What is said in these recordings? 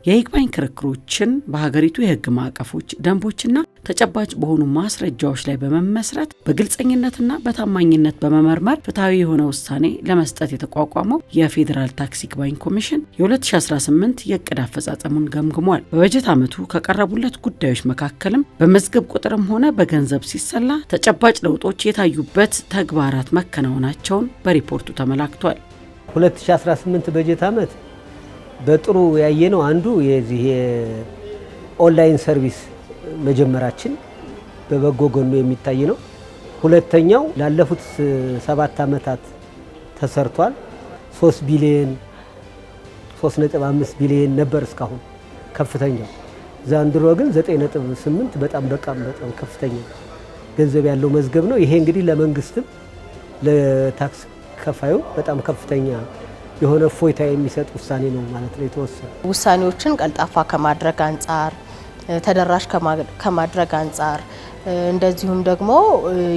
የይግባኝ ክርክሮችን በሀገሪቱ የህግ ማዕቀፎች ደንቦችና ተጨባጭ በሆኑ ማስረጃዎች ላይ በመመስረት በግልጸኝነትና በታማኝነት በመመርመር ፍትሃዊ የሆነ ውሳኔ ለመስጠት የተቋቋመው የፌዴራል ታክስ ይግባኝ ኮሚሽን የ2018 የዕቅድ አፈጻጸሙን ገምግሟል። በበጀት ዓመቱ ከቀረቡለት ጉዳዮች መካከልም በመዝገብ ቁጥርም ሆነ በገንዘብ ሲሰላ ተጨባጭ ለውጦች የታዩበት ተግባራት መከናወናቸውን በሪፖርቱ ተመላክቷል። 2018 በጀት ዓመት በጥሩ ያየነው አንዱ የዚህ ኦንላይን ሰርቪስ መጀመራችን በበጎ ጎኑ የሚታይ ነው። ሁለተኛው ላለፉት 7 ዓመታት ተሰርቷል። 3 ቢሊዮን 3.5 ቢሊዮን ነበር እስካሁን ከፍተኛው። ዛንድሮ ግን 9.8 በጣም ከፍተኛ ገንዘብ ያለው መዝገብ ነው። ይሄ እንግዲህ ለመንግስትም ለታክስ ከፋዩ በጣም ከፍተኛ የሆነ ፎይታ የሚሰጥ ውሳኔ ነው ማለት ነው። የተወሰነ ውሳኔዎችን ቀልጣፋ ከማድረግ አንጻር ተደራሽ ከማድረግ አንጻር እንደዚሁም ደግሞ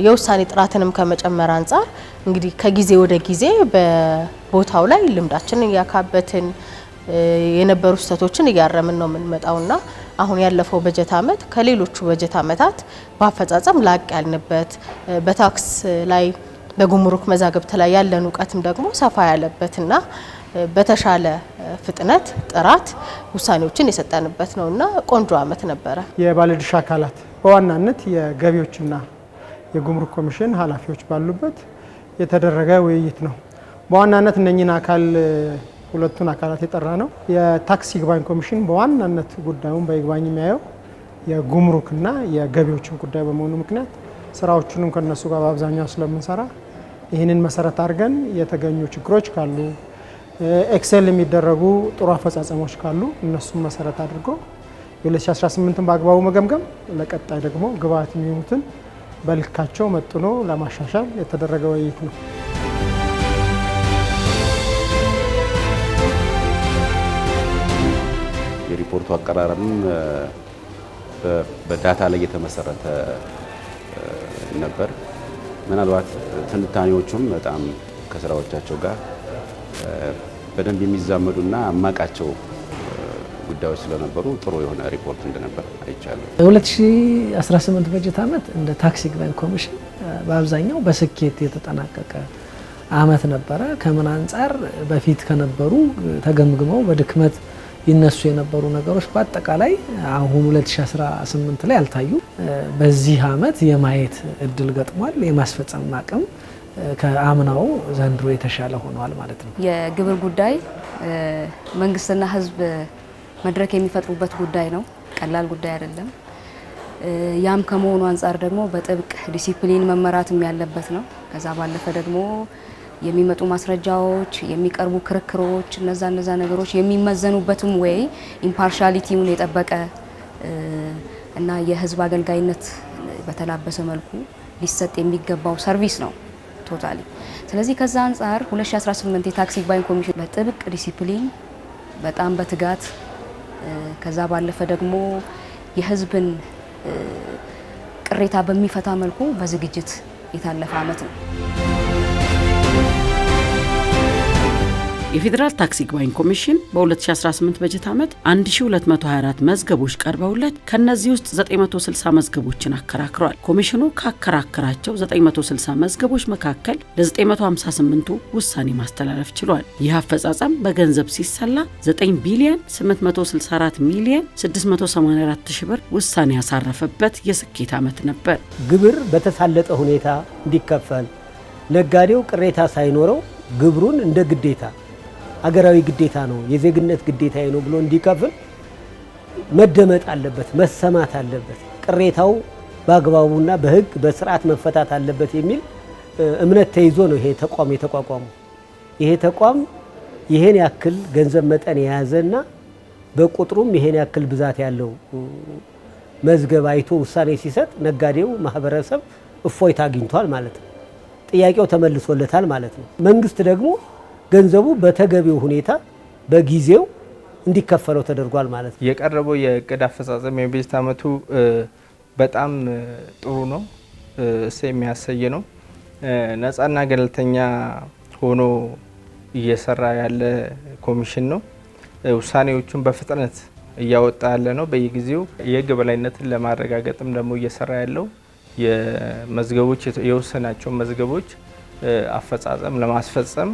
የውሳኔ ጥራትንም ከመጨመር አንጻር እንግዲህ ከጊዜ ወደ ጊዜ በቦታው ላይ ልምዳችንን ያካበትን የነበሩ ስህተቶችን እያረምን ነው የምንመጣውና አሁን ያለፈው በጀት ዓመት ከሌሎቹ በጀት ዓመታት በአፈጻጸም ላቅ ያልንበት በታክስ ላይ በጉምሩክ መዛግብት ላይ ያለን ዕውቀትም ደግሞ ሰፋ ያለበትና በተሻለ ፍጥነት ጥራት ውሳኔዎችን የሰጠንበት ነውና ቆንጆ ዓመት ነበረ። የባለድርሻ አካላት በዋናነት የገቢዎችና የጉምሩክ ኮሚሽን ኃላፊዎች ባሉበት የተደረገ ውይይት ነው። በዋናነት እነኚህን ሁለቱን አካላት የጠራ ነው። የታክስ ይግባኝ ኮሚሽን በዋናነት ጉዳዩን በይግባኝ የሚያየው የጉምሩክና የገቢዎችን ጉዳይ በመሆኑ ምክንያት ስራዎቹንም ከነሱ ጋር በአብዛኛው ስለምንሰራ ይህንን መሰረት አድርገን የተገኙ ችግሮች ካሉ ኤክሴል የሚደረጉ ጥሩ አፈጻጸሞች ካሉ እነሱን መሰረት አድርጎ የ2018ን በአግባቡ መገምገም ለቀጣይ ደግሞ ግብዓት የሚሆኑትን በልካቸው መጥኖ ለማሻሻል የተደረገ ውይይት ነው። የሪፖርቱ አቀራረብም በዳታ ላይ የተመሰረተ ነበር። ምናልባት ትንታኔዎቹም በጣም ከስራዎቻቸው ጋር በደንብ የሚዛመዱና አማቃቸው ጉዳዮች ስለነበሩ ጥሩ የሆነ ሪፖርት እንደነበር አይቻለሁ። 2018 በጀት ዓመት እንደ ታክስ ይግባኝ ኮሚሽን በአብዛኛው በስኬት የተጠናቀቀ ዓመት ነበረ። ከምን አንጻር በፊት ከነበሩ ተገምግመው በድክመት ይነሱ የነበሩ ነገሮች በአጠቃላይ አሁን 2018 ላይ አልታዩ። በዚህ ዓመት የማየት እድል ገጥሟል። የማስፈጸም አቅም ከአምናው ዘንድሮ የተሻለ ሆኗል ማለት ነው። የግብር ጉዳይ መንግስትና ህዝብ መድረክ የሚፈጥሩበት ጉዳይ ነው። ቀላል ጉዳይ አይደለም። ያም ከመሆኑ አንጻር ደግሞ በጥብቅ ዲሲፕሊን መመራትም ያለበት ነው። ከዛ ባለፈ ደግሞ የሚመጡ ማስረጃዎች፣ የሚቀርቡ ክርክሮች እነዛ ነገሮች የሚመዘኑበትም ወይ ኢምፓርሻሊቲውን የጠበቀ እና የህዝብ አገልጋይነት በተላበሰ መልኩ ሊሰጥ የሚገባው ሰርቪስ ነው ቶታሊ። ስለዚህ ከዛ አንጻር 2018 የታክስ ይግባኝ ኮሚሽን በጥብቅ ዲሲፕሊን በጣም በትጋት ከዛ ባለፈ ደግሞ የህዝብን ቅሬታ በሚፈታ መልኩ በዝግጅት የታለፈ ዓመት ነው። የፌዴራል ታክስ ይግባኝ ኮሚሽን በ2018 በጀት ዓመት 1224 መዝገቦች ቀርበውለት ከነዚህ ውስጥ 960 መዝገቦችን አከራክሯል። ኮሚሽኑ ካከራከራቸው 960 መዝገቦች መካከል ለ958ቱ ውሳኔ ማስተላለፍ ችሏል። ይህ አፈጻጸም በገንዘብ ሲሰላ 9 ቢሊዮን 864 ሚሊዮን 684 ሺህ ብር ውሳኔ ያሳረፈበት የስኬት ዓመት ነበር። ግብር በተሳለጠ ሁኔታ እንዲከፈል ነጋዴው ቅሬታ ሳይኖረው ግብሩን እንደ ግዴታ አገራዊ ግዴታ ነው የዜግነት ግዴታ ነው ብሎ እንዲከፍል መደመጥ አለበት፣ መሰማት አለበት። ቅሬታው በአግባቡና በህግ በስርዓት መፈታት አለበት የሚል እምነት ተይዞ ነው ይሄ ተቋም የተቋቋመው። ይሄ ተቋም ይሄን ያክል ገንዘብ መጠን የያዘና በቁጥሩም ይሄን ያክል ብዛት ያለው መዝገብ አይቶ ውሳኔ ሲሰጥ ነጋዴው ማህበረሰብ እፎይታ አግኝቷል ማለት ነው። ጥያቄው ተመልሶለታል ማለት ነው። መንግስት ደግሞ ገንዘቡ በተገቢው ሁኔታ በጊዜው እንዲከፈለው ተደርጓል ማለት ነው። የቀረበው የዕቅድ አፈጻጸም የበጀት ዓመቱ በጣም ጥሩ ነው፣ የሚያሰይ ነው። ነፃና ገለልተኛ ሆኖ እየሰራ ያለ ኮሚሽን ነው። ውሳኔዎቹን በፍጥነት እያወጣ ያለ ነው በየጊዜው። የህግ በላይነትን ለማረጋገጥም ደግሞ እየሰራ ያለው የመዝገቦች የወሰናቸው መዝገቦች አፈጻጸም ለማስፈጸም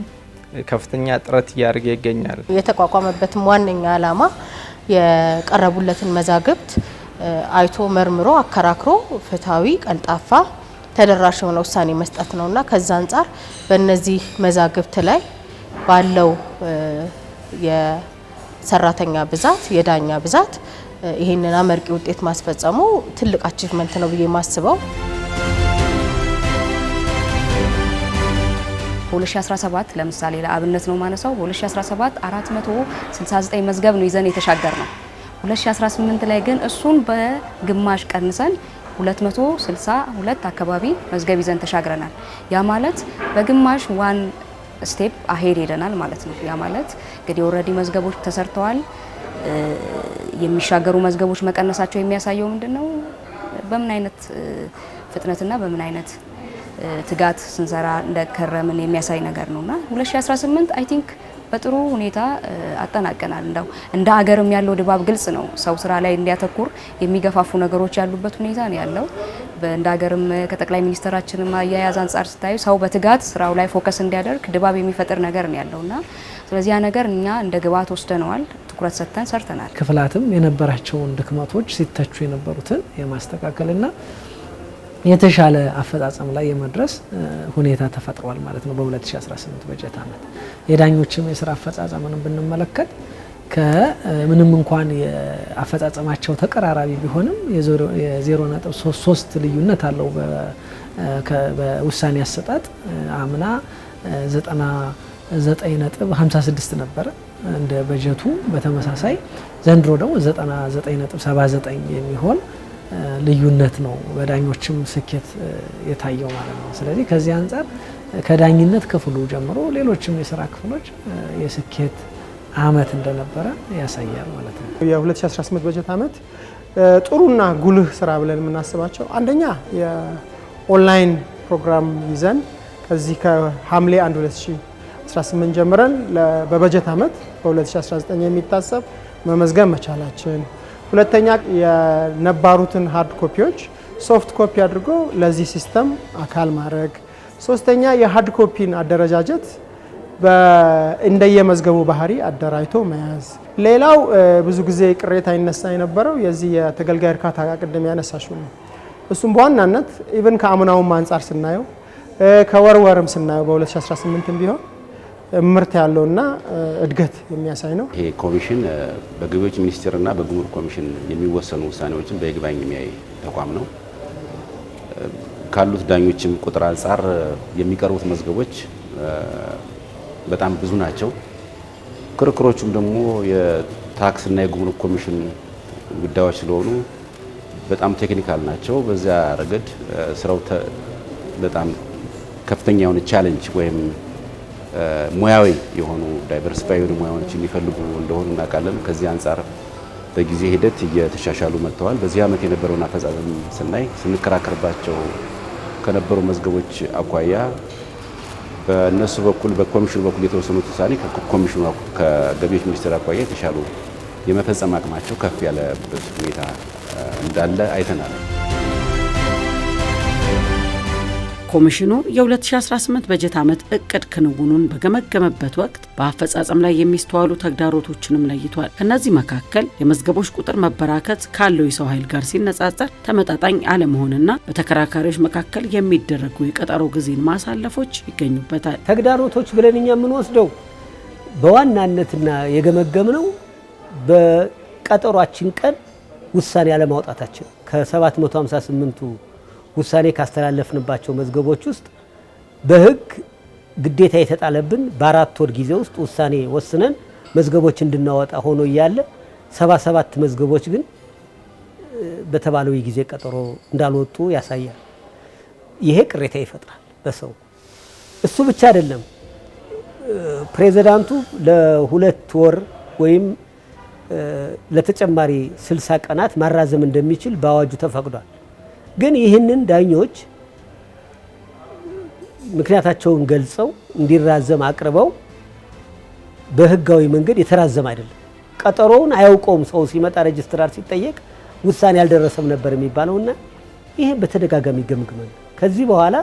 ከፍተኛ ጥረት እያደረገ ይገኛል። የተቋቋመበትም ዋነኛ ዓላማ የቀረቡለትን መዛግብት አይቶ መርምሮ አከራክሮ ፍትሃዊ፣ ቀልጣፋ፣ ተደራሽ የሆነ ውሳኔ መስጠት ነውና ከዛ አንጻር በእነዚህ መዛግብት ላይ ባለው የሰራተኛ ብዛት፣ የዳኛ ብዛት ይህንን አመርቂ ውጤት ማስፈጸሙ ትልቅ አቺቭመንት ነው ብዬ ማስበው። 2017 ለምሳሌ ለአብነት ነው ማነሳው። በ2017 469 መዝገብ ነው ይዘን የተሻገር ነው። 2018 ላይ ግን እሱን በግማሽ ቀንሰን 262 አካባቢ መዝገብ ይዘን ተሻግረናል። ያ ማለት በግማሽ ዋን ስቴፕ አሄድ ሄደናል ማለት ነው። ያ ማለት እንግዲህ ኦልሬዲ መዝገቦች ተሰርተዋል። የሚሻገሩ መዝገቦች መቀነሳቸው የሚያሳየው ምንድነው? በምን አይነት ፍጥነትና በምን አይነት ትጋት ስንሰራ እንደከረምን የሚያሳይ ነገር ነውና 2018 አይ ቲንክ በጥሩ ሁኔታ አጠናቀናል። እንደው እንደ ሀገርም ያለው ድባብ ግልጽ ነው። ሰው ስራ ላይ እንዲያተኩር የሚገፋፉ ነገሮች ያሉበት ሁኔታ ነው ያለው። እንደ ሀገርም ከጠቅላይ ሚኒስትራችንም አያያዝ አንጻር ስታዩ ሰው በትጋት ስራው ላይ ፎከስ እንዲያደርግ ድባብ የሚፈጥር ነገር ነው ያለውና ስለዚህ ያ ነገር እኛ እንደ ግብዓት ወስደነዋል፣ ትኩረት ሰጥተን ሰርተናል። ክፍላትም የነበራቸውን ድክመቶች ሲተቹ የነበሩትን የማስተካከልና የተሻለ አፈጻጸም ላይ የመድረስ ሁኔታ ተፈጥሯል ማለት ነው። በ2018 በጀት ዓመት የዳኞችም የስራ አፈጻጸምን ብንመለከት ከምንም እንኳን የአፈጻጸማቸው ተቀራራቢ ቢሆንም የ0.3 ልዩነት አለው። በውሳኔ አሰጣጥ አምና 99.56 ነበረ እንደ በጀቱ፣ በተመሳሳይ ዘንድሮ ደግሞ 99.79 የሚሆን ልዩነት ነው በዳኞችም ስኬት የታየው ማለት ነው። ስለዚህ ከዚህ አንጻር ከዳኝነት ክፍሉ ጀምሮ ሌሎችም የስራ ክፍሎች የስኬት አመት እንደነበረ ያሳያል ማለት ነው። የ2018 በጀት አመት ጥሩና ጉልህ ስራ ብለን የምናስባቸው አንደኛ የኦንላይን ፕሮግራም ይዘን ከዚህ ከሐምሌ 1 2018 ጀምረን በበጀት አመት በ2019 የሚታሰብ መመዝገብ መቻላችን፣ ሁለተኛ የነባሩትን ሃርድ ኮፒዎች ሶፍት ኮፒ አድርጎ ለዚህ ሲስተም አካል ማድረግ፣ ሶስተኛ የሃርድ ኮፒን አደረጃጀት እንደየመዝገቡ ባህሪ አደራጅቶ መያዝ። ሌላው ብዙ ጊዜ ቅሬታ ይነሳ የነበረው የዚህ የተገልጋይ እርካታ ቅድም ያነሳሽው ነው። እሱም በዋናነት ኢቭን ከአምናውም አንጻር ስናየው ከወርወርም ስናየው በ2018 ቢሆን ምርት ያለውና እድገት የሚያሳይ ነው። ይሄ ኮሚሽን በገቢዎች ሚኒስቴርና በጉምሩክ ኮሚሽን የሚወሰኑ ውሳኔዎችን በይግባኝ የሚያይ ተቋም ነው። ካሉት ዳኞችም ቁጥር አንጻር የሚቀርቡት መዝገቦች በጣም ብዙ ናቸው። ክርክሮቹም ደግሞ የታክስና የጉምሩክ ኮሚሽን ጉዳዮች ስለሆኑ በጣም ቴክኒካል ናቸው። በዚያ ረገድ ስራው በጣም ከፍተኛ የሆነ ቻሌንጅ ወይም ሙያዊ የሆኑ ዳይቨርሲፋይ የሆኑ ሙያዎች የሚፈልጉ እንደሆኑ እናውቃለን። ከዚህ አንጻር በጊዜ ሂደት እየተሻሻሉ መጥተዋል። በዚህ ዓመት የነበረውን አፈጻጸም ስናይ ስንከራከርባቸው ከነበሩ መዝገቦች አኳያ በእነሱ በኩል በኮሚሽኑ በኩል የተወሰኑት ውሳኔ ከኮሚሽኑ ከገቢዎች ሚኒስቴር አኳያ የተሻሉ የመፈጸም አቅማቸው ከፍ ያለበት ሁኔታ እንዳለ አይተናል። ኮሚሽኑ የ2018 በጀት ዓመት እቅድ ክንውኑን በገመገመበት ወቅት በአፈጻጸም ላይ የሚስተዋሉ ተግዳሮቶችንም ለይቷል። ከነዚህ መካከል የመዝገቦች ቁጥር መበራከት ካለው የሰው ኃይል ጋር ሲነጻጸር ተመጣጣኝ አለመሆንና በተከራካሪዎች መካከል የሚደረጉ የቀጠሮ ጊዜን ማሳለፎች ይገኙበታል። ተግዳሮቶች ብለን እኛ የምንወስደው በዋናነትና የገመገምነው በቀጠሯችን ቀን ውሳኔ አለማውጣታችን ከ758ቱ ውሳኔ ካስተላለፍንባቸው መዝገቦች ውስጥ በሕግ ግዴታ የተጣለብን በ4 ወር ጊዜ ውስጥ ውሳኔ ወስነን መዝገቦች እንድናወጣ ሆኖ እያለ 77 መዝገቦች ግን በተባለው የጊዜ ቀጠሮ እንዳልወጡ ያሳያል። ይሄ ቅሬታ ይፈጥራል በሰው። እሱ ብቻ አይደለም። ፕሬዝዳንቱ ለ2 ወር ወይም ለተጨማሪ 60 ቀናት ማራዘም እንደሚችል በአዋጁ ተፈቅዷል። ግን ይህንን ዳኞች ምክንያታቸውን ገልጸው እንዲራዘም አቅርበው በህጋዊ መንገድ የተራዘመ አይደለም፣ ቀጠሮውን አያውቀውም። ሰው ሲመጣ ሬጅስትራር ሲጠየቅ ውሳኔ ያልደረሰም ነበር የሚባለውና ይሄ በተደጋጋሚ ገምግመን ከዚህ በኋላ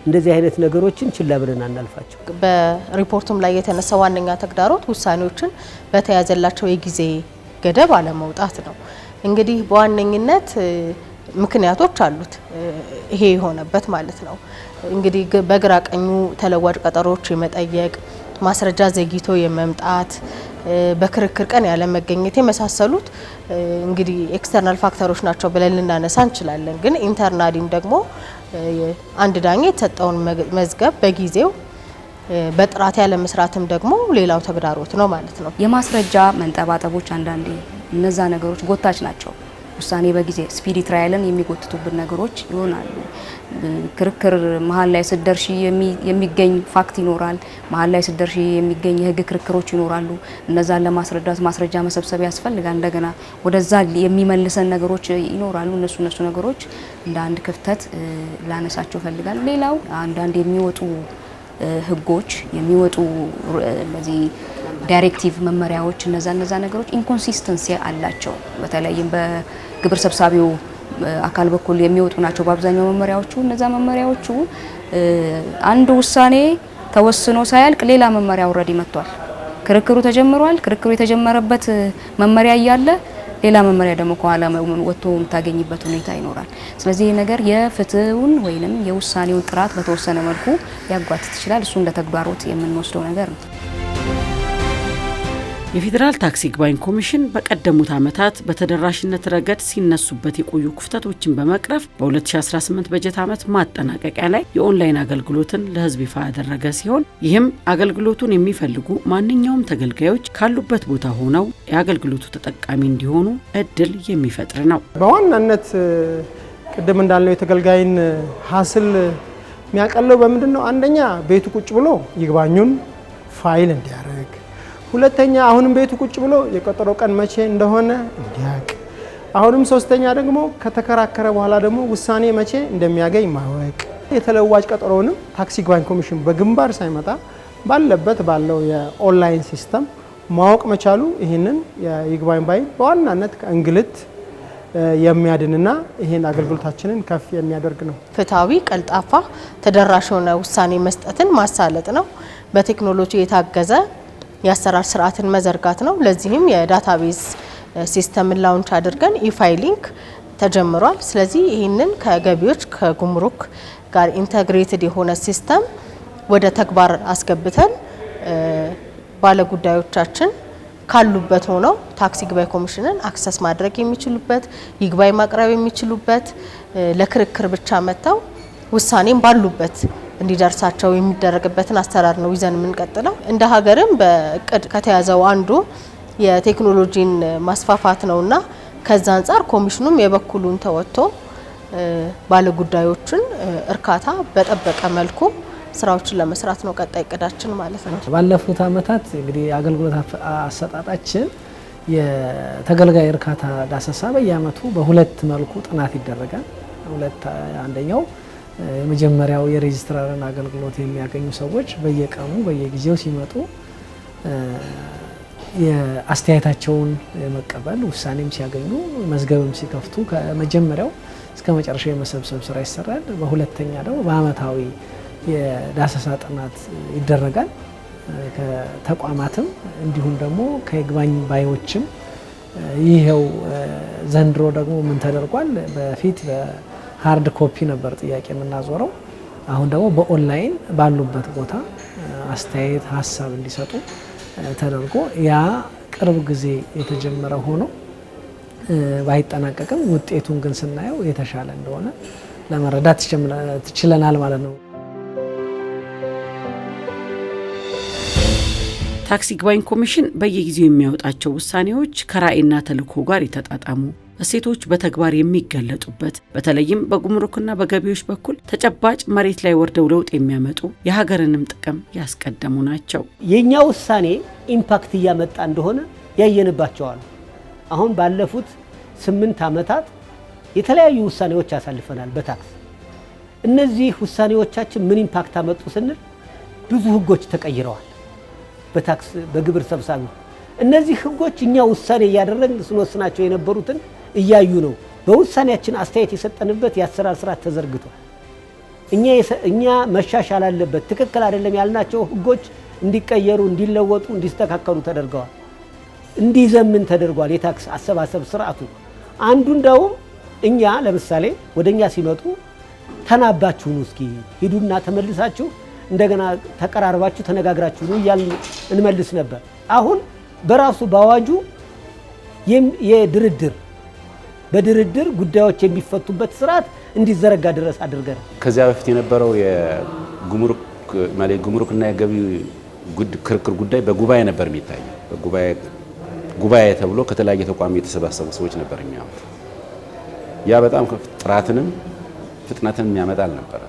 እንደዚህ አይነት ነገሮችን ችላ ብለን አናልፋቸው። በሪፖርቱም ላይ የተነሳ ዋነኛ ተግዳሮት ውሳኔዎችን በተያዘላቸው የጊዜ ገደብ አለመውጣት ነው። እንግዲህ በዋነኝነት ምክንያቶች አሉት ይሄ የሆነበት ማለት ነው። እንግዲህ በግራ ቀኙ ተለዋጭ ቀጠሮዎች የመጠየቅ ማስረጃ ዘግይቶ የመምጣት በክርክር ቀን ያለ መገኘት የመሳሰሉት እንግዲህ ኤክስተርናል ፋክተሮች ናቸው ብለን ልናነሳ እንችላለን። ግን ኢንተርናሊም ደግሞ አንድ ዳኛ የተሰጠውን መዝገብ በጊዜው በጥራት ያለ መስራትም ደግሞ ሌላው ተግዳሮት ነው ማለት ነው። የማስረጃ መንጠባጠቦች አንዳንዴ እነዛ ነገሮች ጎታች ናቸው። ውሳኔ በጊዜ ስፒዲ ትራያልን የሚጎትቱብን ነገሮች ይሆናሉ። ክርክር መሀል ላይ ስደርሺ የሚገኝ ፋክት ይኖራል። መሀል ላይ ስደርሺ የሚገኝ የህግ ክርክሮች ይኖራሉ። እነዛን ለማስረዳት ማስረጃ መሰብሰብ ያስፈልጋል። እንደገና ወደዛ የሚመልሰን ነገሮች ይኖራሉ። እነሱ ነገሮች እንደ አንድ ክፍተት ላነሳቸው ፈልጋል። ሌላው አንዳንድ የሚወጡ ህጎች የሚወጡ እነዚህ ዳይሬክቲቭ መመሪያዎች እነዛ ነገሮች ኢንኮንሲስተንሲ አላቸው። በተለይም በግብር ሰብሳቢው አካል በኩል የሚወጡ ናቸው በአብዛኛው መመሪያዎቹ። እነዛ መመሪያዎቹ አንድ ውሳኔ ተወስኖ ሳያልቅ ሌላ መመሪያ ኦልሬዲ መጥቷል። ክርክሩ ተጀምሯል። ክርክሩ የተጀመረበት መመሪያ እያለ ሌላ መመሪያ ደግሞ ከኋላ ወጥቶ የምታገኝበት ሁኔታ ይኖራል። ስለዚህ ይህ ነገር የፍትሁን ወይንም የውሳኔውን ጥራት በተወሰነ መልኩ ሊያጓትት ይችላል። እሱ እንደ ተግባሮት የምንወስደው ነገር ነው። የፌዴራል ታክስ ይግባኝ ኮሚሽን በቀደሙት ዓመታት በተደራሽነት ረገድ ሲነሱበት የቆዩ ክፍተቶችን በመቅረፍ በ2018 በጀት ዓመት ማጠናቀቂያ ላይ የኦንላይን አገልግሎትን ለሕዝብ ይፋ ያደረገ ሲሆን ይህም አገልግሎቱን የሚፈልጉ ማንኛውም ተገልጋዮች ካሉበት ቦታ ሆነው የአገልግሎቱ ተጠቃሚ እንዲሆኑ እድል የሚፈጥር ነው። በዋናነት ቅድም እንዳልነው የተገልጋይን ሀስል የሚያቀለው በምንድን ነው? አንደኛ ቤቱ ቁጭ ብሎ ይግባኙን ፋይል እንዲያደርግ፣ ሁለተኛ አሁንም ቤቱ ቁጭ ብሎ የቀጠሮ ቀን መቼ እንደሆነ እንዲያውቅ፣ አሁንም ሶስተኛ ደግሞ ከተከራከረ በኋላ ደግሞ ውሳኔ መቼ እንደሚያገኝ ማወቅ፣ የተለዋጭ ቀጠሮውንም ታክስ ይግባኝ ኮሚሽን በግንባር ሳይመጣ ባለበት ባለው የኦንላይን ሲስተም ማወቅ መቻሉ ይህንን የይግባኝ ባይ በዋናነት ከእንግልት የሚያድንና ይህን አገልግሎታችንን ከፍ የሚያደርግ ነው። ፍትሃዊ፣ ቀልጣፋ፣ ተደራሽ የሆነ ውሳኔ መስጠትን ማሳለጥ ነው። በቴክኖሎጂ የታገዘ የአሰራር ስርዓትን መዘርጋት ነው። ለዚህም የዳታቤዝ ሲስተምን ላውንች አድርገን ኢፋይሊንግ ተጀምሯል። ስለዚህ ይህንን ከገቢዎች ከጉምሩክ ጋር ኢንተግሬትድ የሆነ ሲስተም ወደ ተግባር አስገብተን ባለጉዳዮቻችን ካሉበት ሆነው ታክስ ይግባኝ ኮሚሽንን አክሰስ ማድረግ የሚችሉበት፣ ይግባኝ ማቅረብ የሚችሉበት፣ ለክርክር ብቻ መጥተው ውሳኔም ባሉበት እንዲደርሳቸው የሚደረግበትን አሰራር ነው ይዘን የምንቀጥለው። እንደ ሀገርም በእቅድ ከተያዘው አንዱ የቴክኖሎጂን ማስፋፋት ነውና ከዛ አንጻር ኮሚሽኑም የበኩሉን ተወጥቶ ባለጉዳዮችን እርካታ በጠበቀ መልኩ ስራዎችን ለመስራት ነው ቀጣይ እቅዳችን ማለት ነው። ባለፉት ዓመታት እንግዲህ አገልግሎት አሰጣጣችን የተገልጋይ እርካታ ዳሰሳ በየዓመቱ በሁለት መልኩ ጥናት ይደረጋል። አንደኛው የመጀመሪያው የሬጅስትራርን አገልግሎት የሚያገኙ ሰዎች በየቀኑ በየጊዜው ሲመጡ የአስተያየታቸውን መቀበል፣ ውሳኔም ሲያገኙ መዝገብም ሲከፍቱ ከመጀመሪያው እስከ መጨረሻው የመሰብሰብ ስራ ይሰራል። በሁለተኛ ደግሞ በአመታዊ የዳሰሳ ጥናት ይደረጋል። ከተቋማትም እንዲሁም ደግሞ ከይግባኝ ባዮችም ይሄው ዘንድሮ ደግሞ ምን ተደርጓል? በፊት ሃርድ ኮፒ ነበር ጥያቄ የምናዞረው። አሁን ደግሞ በኦንላይን ባሉበት ቦታ አስተያየት ሀሳብ እንዲሰጡ ተደርጎ ያ ቅርብ ጊዜ የተጀመረ ሆኖ ባይጠናቀቅም ውጤቱን ግን ስናየው የተሻለ እንደሆነ ለመረዳት ትችለናል ማለት ነው። ታክስ ይግባኝ ኮሚሽን በየጊዜው የሚያወጣቸው ውሳኔዎች ከራዕይና ተልዕኮ ጋር የተጣጣሙ እሴቶች በተግባር የሚገለጡበት በተለይም በጉምሩክና በገቢዎች በኩል ተጨባጭ መሬት ላይ ወርደው ለውጥ የሚያመጡ የሀገርንም ጥቅም ያስቀደሙ ናቸው። የኛ ውሳኔ ኢምፓክት እያመጣ እንደሆነ ያየንባቸዋል። አሁን ባለፉት 8 ዓመታት የተለያዩ ውሳኔዎች ያሳልፈናል በታክስ። እነዚህ ውሳኔዎቻችን ምን ኢምፓክት አመጡ ስንል ብዙ ህጎች ተቀይረዋል። በታክስ በግብር ሰብሳቢ እነዚህ ህጎች እኛ ውሳኔ እያደረግን ስንወስናቸው የነበሩትን እያዩ ነው። በውሳኔያችን አስተያየት የሰጠንበት የአሰራር ስርዓት ተዘርግቷል። እኛ መሻሻል አለበት ትክክል አይደለም ያልናቸው ህጎች እንዲቀየሩ፣ እንዲለወጡ፣ እንዲስተካከሉ ተደርገዋል። እንዲዘምን ተደርጓል። የታክስ አሰባሰብ ስርዓቱ አንዱ እንደውም እኛ ለምሳሌ ወደኛ ሲመጡ ተናባችሁ ነው እስኪ ሂዱና ተመልሳችሁ እንደገና ተቀራርባችሁ ተነጋግራችሁ ነው እያልን እንመልስ ነበር። አሁን በራሱ ባዋጁ በድርድር ጉዳዮች የሚፈቱበት ስርዓት እንዲዘረጋ ድረስ አድርገናል። ከዚያ በፊት የነበረው የጉምሩክና የገቢ ክርክር ጉዳይ በጉባኤ ነበር የሚታየው። ጉባኤ ተብሎ ከተለያየ ተቋም የተሰባሰቡ ሰዎች ነበር የሚያዩት። ያ በጣም ጥራትንም ፍጥነትንም ያመጣ አልነበረ።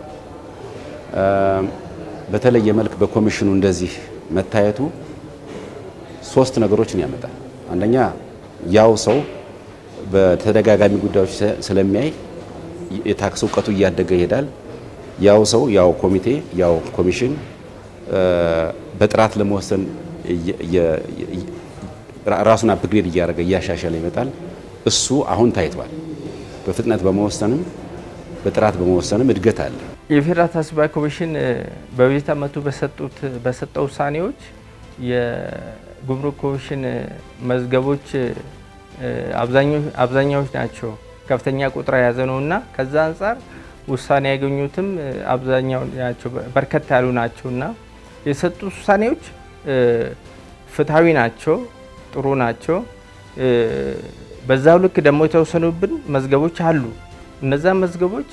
በተለየ መልክ በኮሚሽኑ እንደዚህ መታየቱ 3 ነገሮችን ያመጣል። አንደኛ ያው ሰው በተደጋጋሚ ጉዳዮች ስለሚያይ የታክስ እውቀቱ እያደገ ይሄዳል። ያው ሰው ያው ኮሚቴ ያው ኮሚሽን በጥራት ለመወሰን ራሱን አፕግሬድ እያደረገ እያሻሻለ ይመጣል። እሱ አሁን ታይቷል። በፍጥነት በመወሰንም በጥራት በመወሰንም እድገት አለ። የፌዴራል ታክስ ኮሚሽን በበጀት ዓመቱ በሰጠው ውሳኔዎች የጉምሩክ ኮሚሽን መዝገቦች አብዛኛዎች ናቸው ከፍተኛ ቁጥር የያዘ ነውና ከዛ አንጻር ውሳኔ ያገኙትም አብዛኛው ናቸው በርከት ያሉ ናቸውና የሰጡት ውሳኔዎች ፍትሃዊ ናቸው፣ ጥሩ ናቸው። በዛው ልክ ደግሞ የተወሰኑብን መዝገቦች አሉ። እነዛ መዝገቦች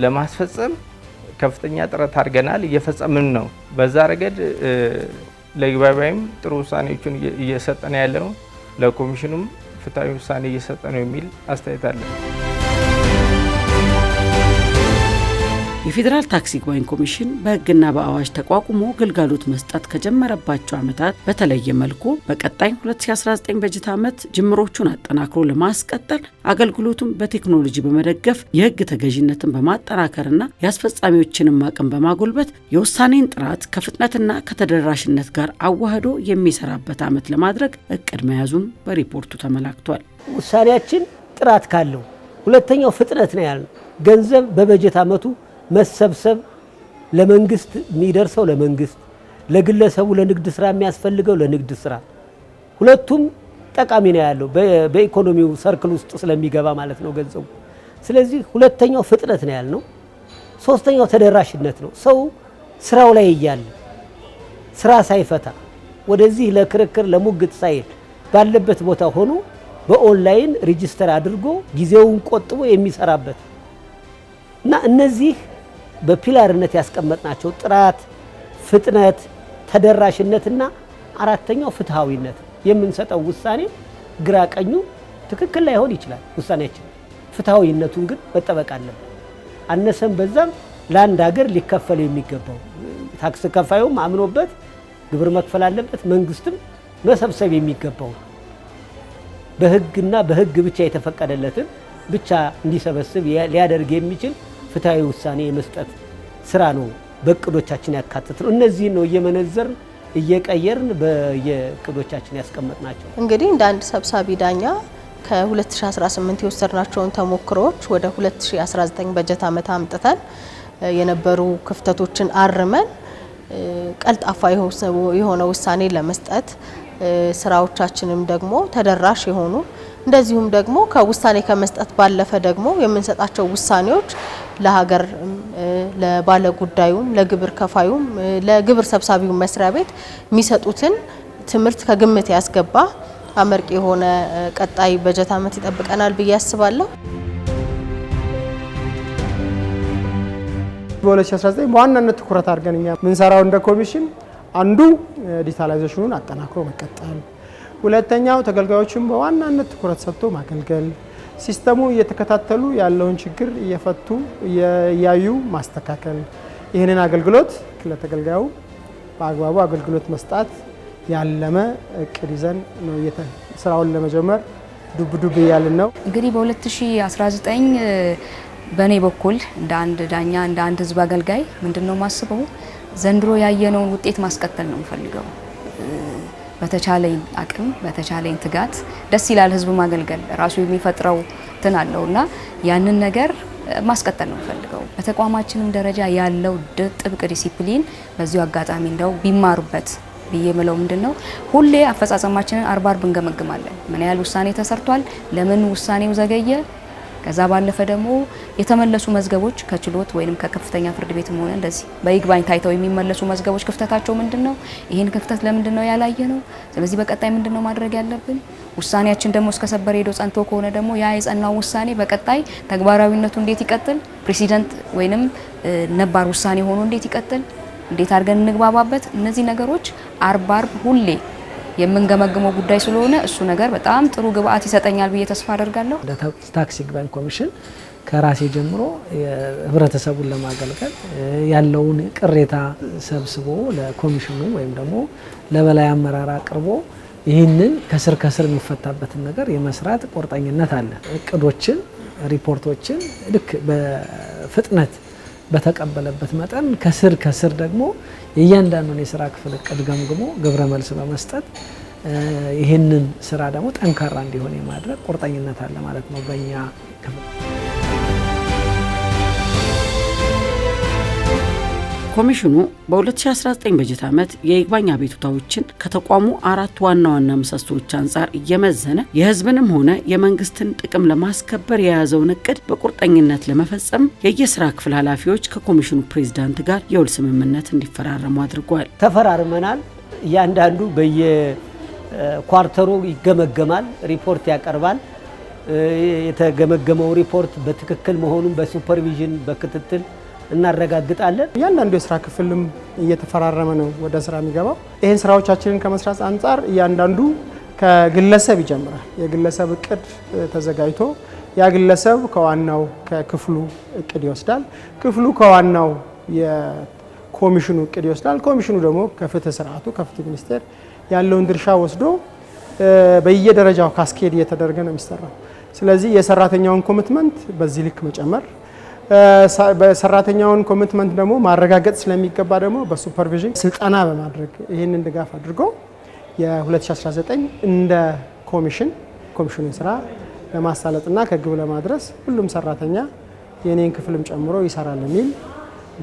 ለማስፈጸም ከፍተኛ ጥረት አድርገናል፣ እየፈጸምን ነው። በዛ ረገድ ለግባባይም ጥሩ ውሳኔዎችን እየሰጠን ያለ ነው። ለኮሚሽኑም ፍትሃዊ ውሳኔ እየሰጠ ነው የሚል አስተያየት አለ። የፌዴራል ታክስ ይግባኝ ኮሚሽን በሕግና በአዋጅ ተቋቁሞ ግልጋሎት መስጠት ከጀመረባቸው ዓመታት በተለየ መልኩ በቀጣይ 2019 በጀት ዓመት ጅምሮቹን አጠናክሮ ለማስቀጠል አገልግሎቱን በቴክኖሎጂ በመደገፍ የሕግ ተገዥነትን በማጠናከርና የአስፈጻሚዎችንም አቅም በማጎልበት የውሳኔን ጥራት ከፍጥነትና ከተደራሽነት ጋር አዋህዶ የሚሰራበት ዓመት ለማድረግ እቅድ መያዙን በሪፖርቱ ተመላክቷል። ውሳኔያችን ጥራት ካለው፣ ሁለተኛው ፍጥነት ነው ያልነው። ገንዘብ በበጀት ዓመቱ መሰብሰብ ለመንግስት የሚደርሰው ለመንግስት፣ ለግለሰቡ ለንግድ ስራ የሚያስፈልገው ለንግድ ስራ፣ ሁለቱም ጠቃሚ ነው ያለው በኢኮኖሚው ሰርክል ውስጥ ስለሚገባ ማለት ነው ገንዘቡ። ስለዚህ ሁለተኛው ፍጥነት ነው ያልነው። ሶስተኛው ተደራሽነት ነው። ሰው ስራው ላይ እያለ ስራ ሳይፈታ ወደዚህ ለክርክር ለሙግት ሳይል ባለበት ቦታ ሆኖ በኦንላይን ሬጂስተር አድርጎ ጊዜውን ቆጥቦ የሚሰራበት እና እነዚህ በፒላርነት ያስቀመጥናቸው ጥራት፣ ፍጥነት፣ ተደራሽነትና አራተኛው ፍትሃዊነት። የምንሰጠው ውሳኔ ግራ ቀኙ ትክክል ላይሆን ይችላል ውሳኔያችን፣ ፍትሃዊነቱን ግን መጠበቅ አለበት። አነሰም በዛም ለአንድ ሀገር ሊከፈል የሚገባው ታክስ ከፋዩም አምኖበት ግብር መክፈል አለበት። መንግስትም መሰብሰብ የሚገባው በህግና በህግ ብቻ የተፈቀደለትን ብቻ እንዲሰበስብ ሊያደርግ የሚችል ፍትሃዊ ውሳኔ የመስጠት ስራ ነው በእቅዶቻችን ያካተትነው። እነዚህ ነው እየመነዘርን እየቀየርን በየእቅዶቻችን ያስቀመጥናቸው። እንግዲህ እንደ አንድ ሰብሳቢ ዳኛ ከ2018 የወሰድናቸውን ተሞክሮዎች ወደ 2019 በጀት ዓመት አምጥተን የነበሩ ክፍተቶችን አርመን ቀልጣፋ የሆነ ውሳኔ ለመስጠት ስራዎቻችንም ደግሞ ተደራሽ የሆኑ እንደዚሁም ደግሞ ከውሳኔ ከመስጠት ባለፈ ደግሞ የምንሰጣቸው ውሳኔዎች ለሀገር ለባለ ጉዳዩም ለግብር ከፋዩም ለግብር ሰብሳቢው መስሪያ ቤት የሚሰጡትን ትምህርት ከግምት ያስገባ አመርቂ የሆነ ቀጣይ በጀት ዓመት ይጠብቀናል ብዬ አስባለሁ። በ2019 በዋናነት ትኩረት አድርገን እኛ ምንሰራው እንደ ኮሚሽን አንዱ ዲጂታላይዜሽኑን አጠናክሮ መቀጠል፣ ሁለተኛው ተገልጋዮችን በዋናነት ትኩረት ሰጥቶ ማገልገል፣ ሲስተሙ እየተከታተሉ ያለውን ችግር እየፈቱ እያዩ ማስተካከል፣ ይህንን አገልግሎት ለተገልጋዩ በአግባቡ አገልግሎት መስጣት ያለመ እቅድ ይዘን ነው ስራውን ለመጀመር ዱብ እያልን ነው። እንግዲህ በ2019 በእኔ በኩል እንደ አንድ ዳኛ እንደ አንድ ህዝብ አገልጋይ ምንድነው ማስበው ዘንድሮ ያየነውን ውጤት ማስቀጠል ነው የምፈልገው። በተቻለኝ አቅም በተቻለኝ ትጋት ደስ ይላል ህዝብ ማገልገል ራሱ የሚፈጥረው እንትን አለውና ያንን ነገር ማስቀጠል ነው ፈልገው በተቋማችንም ደረጃ ያለው ጥብቅ ዲሲፕሊን በዚሁ አጋጣሚ እንደው ቢማሩበት ብዬ ምለው ምንድነው ሁሌ አፈጻጸማችንን 40 እንገመግማለን ምን ያህል ውሳኔ ተሰርቷል ለምን ውሳኔው ዘገየ ከዛ ባለፈ ደግሞ የተመለሱ መዝገቦች ከችሎት ወይንም ከከፍተኛ ፍርድ ቤትም ሆነ እንደዚህ በይግባኝ ታይተው የሚመለሱ መዝገቦች ክፍተታቸው ምንድነው ይሄን ክፍተት ለምንድነው ያላየ ነው ስለዚህ በቀጣይ ምንድነው ማድረግ ያለብን ውሳኔያችን ደግሞ እስከ ሰበር ሄዶ ጸንቶ ከሆነ ደግሞ ያ የጸናው ውሳኔ በቀጣይ ተግባራዊነቱ እንዴት ይቀጥል ፕሬሲደንት ወይንም ነባር ውሳኔ ሆኖ እንዴት ይቀጥል እንዴት አድርገን እንግባባበት እነዚህ ነገሮች 40 ሁሌ የምንገመግመው ጉዳይ ስለሆነ እሱ ነገር በጣም ጥሩ ግብአት ይሰጠኛል ብዬ ተስፋ አደርጋለሁ ታክስ ይግባኝ ኮሚሽን ከራሴ ጀምሮ ህብረተሰቡን ለማገልገል ያለውን ቅሬታ ሰብስቦ ለኮሚሽኑ ወይም ደግሞ ለበላይ አመራር አቅርቦ ይህንን ከስር የሚፈታበትን ነገር የመስራት ቁርጠኝነት አለ እቅዶችን ሪፖርቶችን ልክ በፍጥነት በተቀበለበት መጠን ከስር ደግሞ የእያንዳንዱን የስራ ክፍል እቅድ ገምግሞ ግብረ መልስ በመስጠት ይህንን ስራ ደግሞ ጠንካራ እንዲሆን የማድረግ ቁርጠኝነት አለ ማለት ነው በእኛ ክፍል ኮሚሽኑ በ2019 በጀት ዓመት የይግባኝ አቤቱታዎችን ከተቋሙ 4 ዋና ምሰሶች አንጻር እየመዘነ የህዝብንም ሆነ የመንግስትን ጥቅም ለማስከበር የያዘውን እቅድ በቁርጠኝነት ለመፈጸም የየስራ ክፍል ኃላፊዎች ከኮሚሽኑ ፕሬዝዳንት ጋር የውል ስምምነት እንዲፈራረሙ አድርጓል። ተፈራርመናል። እያንዳንዱ በየኳርተሩ ይገመገማል፣ ሪፖርት ያቀርባል። የተገመገመው ሪፖርት በትክክል መሆኑን በሱፐርቪዥን በክትትል እናረጋግጣለን። እያንዳንዱ የስራ ክፍልም እየተፈራረመ ነው ወደ ስራ የሚገባው። ይህን ስራዎቻችንን ከመስራት አንጻር እያንዳንዱ ከግለሰብ ይጀምራል። የግለሰብ እቅድ ተዘጋጅቶ ያ ግለሰብ ከዋናው ከክፍሉ እቅድ ይወስዳል። ክፍሉ ከዋናው የኮሚሽኑ እቅድ ይወስዳል። ኮሚሽኑ ደግሞ ከፍትህ ስርዓቱ ከፍትህ ሚኒስቴር ያለውን ድርሻ ወስዶ በየደረጃው ካስኬድ እየተደረገ ነው የሚሰራው። ስለዚህ የሰራተኛውን ኮሚትመንት በዚህ ልክ መጨመር በሰራተኛውን ኮሚትመንት ደግሞ ማረጋገጥ ስለሚገባ ደግሞ በሱፐርቪዥን ስልጠና በማድረግ ይህንን ድጋፍ አድርጎ የ2019 እንደ ኮሚሽኑን ስራ ለማሳለጥና ከግብ ለማድረስ ሁሉም ሰራተኛ የኔን ክፍልም ጨምሮ ይሰራል የሚል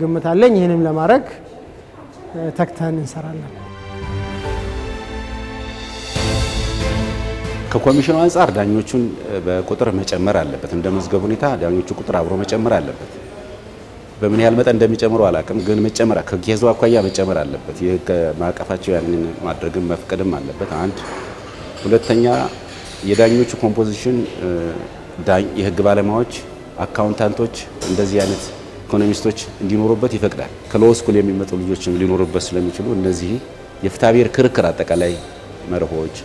ግምት አለኝ። ይህንም ለማድረግ ተክተን እንሰራለን። ከኮሚሽኑ አንጻር ዳኞቹን በቁጥር መጨመር አለበት። እንደ መዝገብ ሁኔታ ዳኞቹ ቁጥር አብሮ መጨመር አለበት። በምን ያህል መጠን እንደሚጨምሩ አላውቅም፣ ግን መጨመር ከኬዙ አኳያ መጨመር አለበት። የህግ ማዕቀፋቸው ያንን ማድረግም መፍቀድም አለበት። አንድ ሁለተኛ የዳኞቹ ኮምፖዚሽን የህግ ባለሙያዎች፣ አካውንታንቶች፣ እንደዚህ አይነት ኢኮኖሚስቶች እንዲኖሩበት ይፈቅዳል። ከሎው ስኩል የሚመጡ ልጆችም ሊኖሩበት ስለሚችሉ እነዚህ የፍትሐብሔር ክርክር አጠቃላይ መርሆች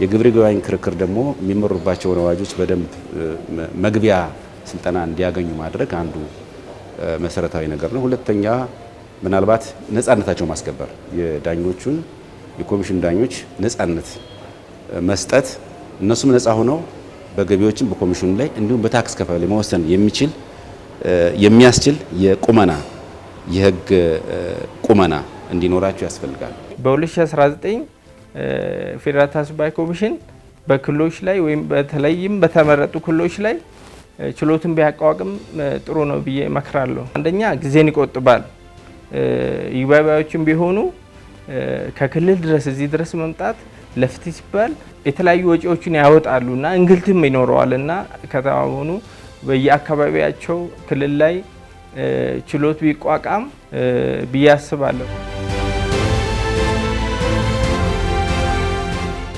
የግብር ይግባኝ ክርክር ደግሞ የሚመሩባቸውን አዋጆች በደንብ መግቢያ ስልጠና እንዲያገኙ ማድረግ አንዱ መሰረታዊ ነገር ነው። ሁለተኛ ምናልባት ነፃነታቸው ማስከበር የዳኞቹን የኮሚሽን ዳኞች ነፃነት መስጠት እነሱም ነፃ ሆነው በገቢዎችም በኮሚሽኑ ላይ እንዲሁም በታክስ ከፋይ ላይ መወሰን የሚያስችል የህግ ቁመና እንዲኖራቸው ያስፈልጋል። በ2019 ፌዴራል ታክስ ጉባኤ ኮሚሽን በክልሎች ላይ ወይም በተለይም በተመረጡ ክልሎች ላይ ችሎትን ቢያቋቁም ጥሩ ነው ብዬ እመክራለሁ። አንደኛ ጊዜን ይቆጥባል። ይግባባዮችም ቢሆኑ ከክልል ድረስ እዚህ ድረስ መምጣት ለፍትህ ሲባል የተለያዩ ወጪዎችን ያወጣሉና እንግልትም ይኖረዋልና ከተማሆኑ በየአካባቢያቸው ክልል ላይ ችሎት ቢቋቋም ብዬ አስባለሁ።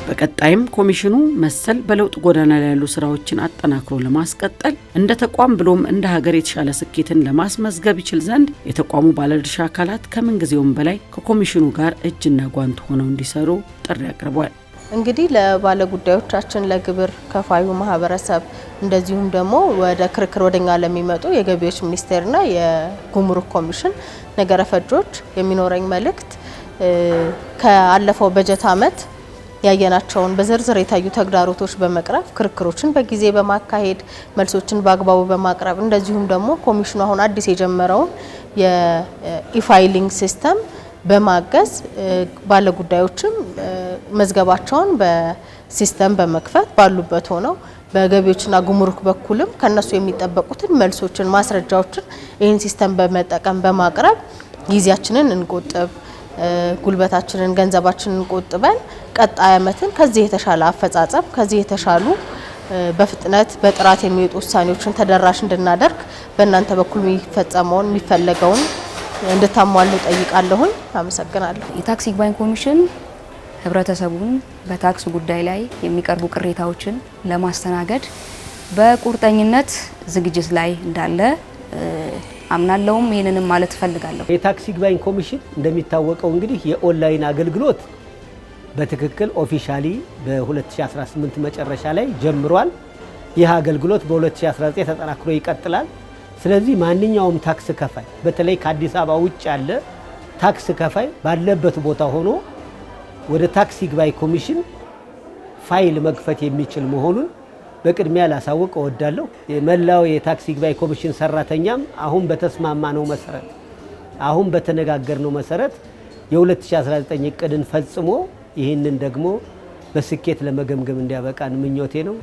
በቀጣይም ኮሚሽኑ መሰል በለውጥ ጎዳና ላይ ያሉ ስራዎችን አጠናክሮ ለማስቀጠል እንደ ተቋም ብሎም እንደ ሀገር የተሻለ ስኬትን ለማስመዝገብ ይችል ዘንድ የተቋሙ ባለድርሻ አካላት ከምንጊዜውም በላይ ከኮሚሽኑ ጋር እጅና ጓንት ሆነው እንዲሰሩ ጥሪ አቅርቧል። እንግዲህ ለባለጉዳዮቻችን ለግብር ከፋዩ ማህበረሰብ እንደዚሁም ደግሞ ወደ ክርክር ወደኛ ለሚመጡ የገቢዎች ሚኒስቴርና የጉምሩክ ኮሚሽን ነገረ ፈጆች የሚኖረኝ መልእክት ከአለፈው በጀት ዓመት ያየናቸውን በዝርዝር የታዩ ተግዳሮቶች በመቅረፍ ክርክሮችን በጊዜ በማካሄድ መልሶችን በአግባቡ በማቅረብ እንደዚሁም ደግሞ ኮሚሽኑ አሁን አዲስ የጀመረውን የኢፋይሊንግ ሲስተም በማገዝ ባለጉዳዮችም መዝገባቸውን በሲስተም በመክፈት ባሉበት ሆነው በገቢዎችና ጉምሩክ በኩልም ከነሱ የሚጠበቁትን መልሶችን ማስረጃዎችን ይህን ሲስተም በመጠቀም በማቅረብ ጊዜያችንን እንቆጥብ፣ ጉልበታችንን ገንዘባችንን ቆጥበን ቀጣይ ዓመትን ከዚህ የተሻለ አፈጻጸም ከዚህ የተሻሉ በፍጥነት በጥራት የሚወጡ ውሳኔዎችን ተደራሽ እንድናደርግ በእናንተ በኩል የሚፈጸመውን የሚፈለገውን እንድታሟሉ ጠይቃለሁኝ። አመሰግናለሁ። የታክስ ይግባኝ ኮሚሽን ህብረተሰቡን በታክስ ጉዳይ ላይ የሚቀርቡ ቅሬታዎችን ለማስተናገድ በቁርጠኝነት ዝግጅት ላይ እንዳለ አምናለሁም። ይሄንንም ማለት እፈልጋለሁ። የታክስ ይግባኝ ኮሚሽን እንደሚታወቀው እንግዲህ የኦንላይን አገልግሎት በትክክል ኦፊሻሊ በ2018 መጨረሻ ላይ ጀምሯል። ይህ አገልግሎት በ2019 ተጠናክሮ ይቀጥላል። ስለዚህ ማንኛውም ታክስ ከፋይ በተለይ ከአዲስ አበባ ውጭ ያለ ታክስ ከፋይ ባለበት ቦታ ሆኖ ወደ ታክስ ይግባኝ ኮሚሽን ፋይል መክፈት የሚችል መሆኑን በቅድሚያ ላሳውቅ እወዳለሁ። የመላው የታክስ ይግባኝ ኮሚሽን ሰራተኛም አሁን በተስማማነው መሰረት አሁን በተነጋገርነው መሰረት የ2019 እቅድን ፈጽሞ ይህንን ደግሞ በስኬት ለመገምገም እንዲያበቃን ምኞቴ ነው።